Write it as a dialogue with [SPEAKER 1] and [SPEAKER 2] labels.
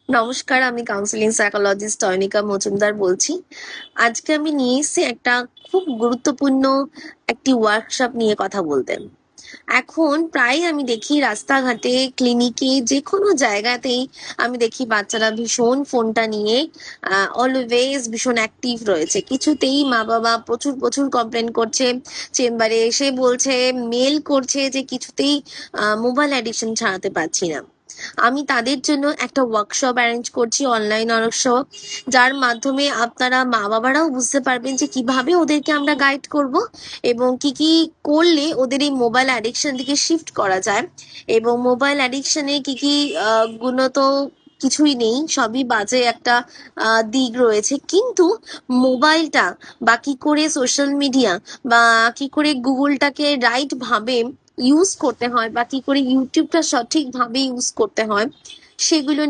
[SPEAKER 1] নমস্কার, আমি counselling psychologist অয়নিকা Majumdar বলছি। আজকে আমি নিয়ে এসেছি একটা খুব গুরুত্বপূর্ণ একটি ওয়ার্কশপ নিয়ে কথা বলতে। এখন প্রায় আমি দেখি রাস্তাঘাটে, ক্লিনিকে, যে কোনো জায়গাতেই আমি দেখি বাচ্চারা ভীষণ ফোনটা নিয়ে অলওয়েজ ভীষণ অ্যাক্টিভ রয়েছে। কিছুতেই মা বাবা প্রচুর প্রচুর কমপ্লেন করছে, চেম্বারে এসে বলছে, মেল করছে যে কিছুতেই মোবাইল অ্যাডিকশন ছাড়াতে পারছি না। আমি তাদের জন্য একটা ওয়ার্কশপ অ্যারেঞ্জ করছি, অনলাইন ওয়ার্কশপ, যার মাধ্যমে আপনারা মা বাবারাও বুঝতে পারবেন যে কিভাবে ওদেরকে আমরা গাইড করব এবং কি কি করলে ওদের এই মোবাইল অ্যাডিকশন থেকে শিফট করা যায়। এবং মোবাইল অ্যাডিকশনে কি কি গুণত কিছুই নেই, সবই বাজে একটা দিক রয়েছে, কিন্তু মোবাইলটা বা কি করে সোশ্যাল মিডিয়া বা কি করে গুগলটাকে রাইট ভাবে ইউজ করতে হয় বা কি করে ইউটিউবটা সঠিকভাবে ইউজ করতে হয় সেগুলো